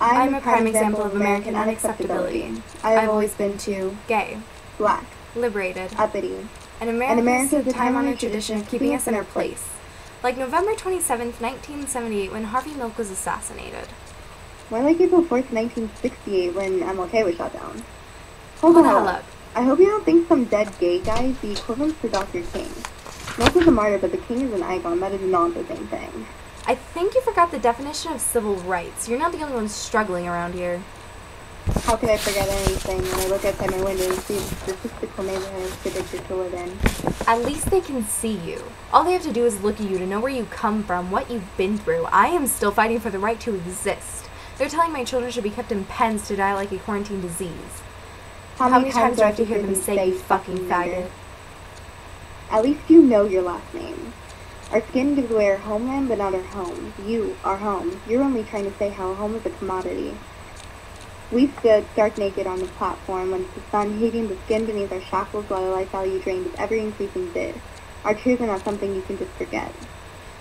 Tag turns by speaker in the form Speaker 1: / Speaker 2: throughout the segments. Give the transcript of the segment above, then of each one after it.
Speaker 1: I'm a prime example of American unacceptability. I have always been too
Speaker 2: gay,
Speaker 1: black,
Speaker 2: liberated,
Speaker 1: uppity.
Speaker 2: and
Speaker 1: And
Speaker 2: America
Speaker 1: America's
Speaker 2: is a time-honored tradition of keeping us in our place. Like November 27th, 1978, when Harvey Milk was assassinated.
Speaker 1: More like April 4th, 1968, when MLK was shot down.
Speaker 2: Hold the hell up.
Speaker 1: I hope you don't think some dead gay guy is the equivalent to Dr. King. Milk is a martyr, but the king is an icon. That is not the same thing.
Speaker 2: I think you forgot the definition of civil rights. You're not the only one struggling around here.
Speaker 1: How could I forget anything when I look outside my window and see the statistical neighborhood it's predicted to live in?
Speaker 2: At least they can see you. All they have to do is look at you to know where you come from, what you've been through. I am still fighting for the right to exist. They're telling my children should be kept in pens to die like a quarantine disease. How many times do I have to hear them say, "You fucking faggot"?
Speaker 1: At least you know your last name. Our skin gives away our homeland, but not our home. You, our home. You're only trying to say how home is a commodity. We stood stark naked on the platform when the sun heating the skin beneath our shackles while our life value drained with every increasing bid. Our tears are not something you can just forget.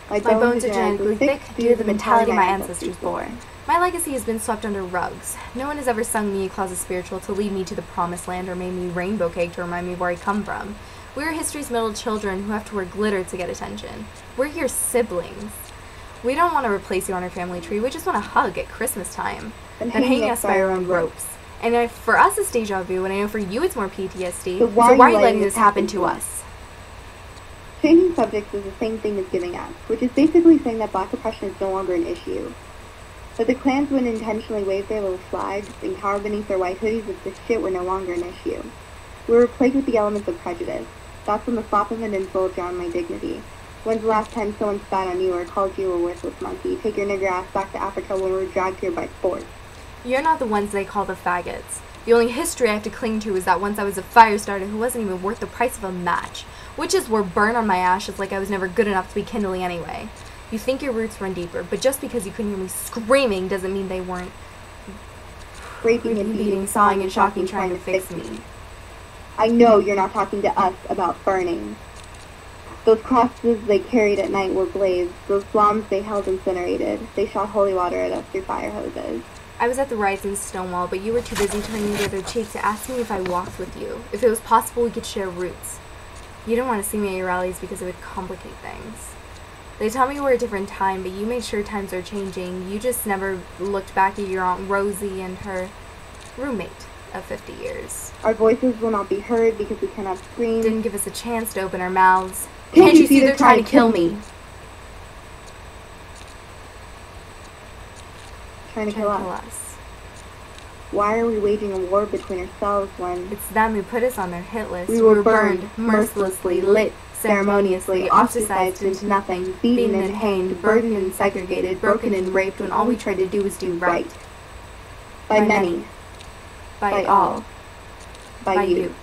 Speaker 2: My bones are genetically thick due to the mentality my ancestors bore. My legacy has been swept under rugs. No one has ever sung me a closet spiritual to lead me to the promised land or made me rainbow cake to remind me of where I come from. We're history's middle children who have to wear glitter to get attention. We're your siblings. We don't want to replace you on our family tree. We just want a hug at Christmas time. Then hanging us by our own ropes. And if for us it's deja vu, and I know for you it's more PTSD, so why are you letting this happen to us?
Speaker 1: Changing subjects is the same thing as giving up, which is basically saying that black oppression is no longer an issue. But the Klansmen intentionally waved their little flags and cowered beneath their white hoodies as if shit were no longer an issue. We were plagued with the elements of prejudice. That's when the slap of an insult drowned my dignity. When's the last time someone spat on you or called you a worthless monkey? Take your nigger ass back to Africa when we were dragged here by force.
Speaker 2: You're not the ones they call the faggots. The only history I have to cling to is that once I was a fire starter who wasn't even worth the price of a match. Witches were burned on my ashes like I was never good enough to be kindling anyway. You think your roots run deeper, but just because you couldn't hear me screaming doesn't mean they weren't
Speaker 1: raping and beating, sawing and shocking, trying to fix me. I know you're not talking to us about burning. Those crosses they carried at night were blazed. Those bombs they held incinerated. They shot holy water at us through fire hoses.
Speaker 2: I was at the riots in Stonewall, but you were too busy turning the other cheek to ask me if I walked with you, if it was possible we could share roots. You didn't want to see me at your rallies because it would complicate things. They tell me we're a different time, but you made sure times are changing. You just never looked back at your Aunt Rosie and her roommate of 50 years.
Speaker 1: Our voices will not be heard because we cannot scream.
Speaker 2: Didn't give us a chance to open our mouths. Can't you see they're trying to kill me?
Speaker 1: Trying to kill us. Why are we waging a war between ourselves when
Speaker 2: it's them who put us on their hit list?
Speaker 1: We were burned, mercilessly, lit, ceremoniously, ostracized into nothing, beaten and hanged, burdened and segregated, broken and raped when all we tried to do was do right. By many.
Speaker 2: By all.
Speaker 1: By you.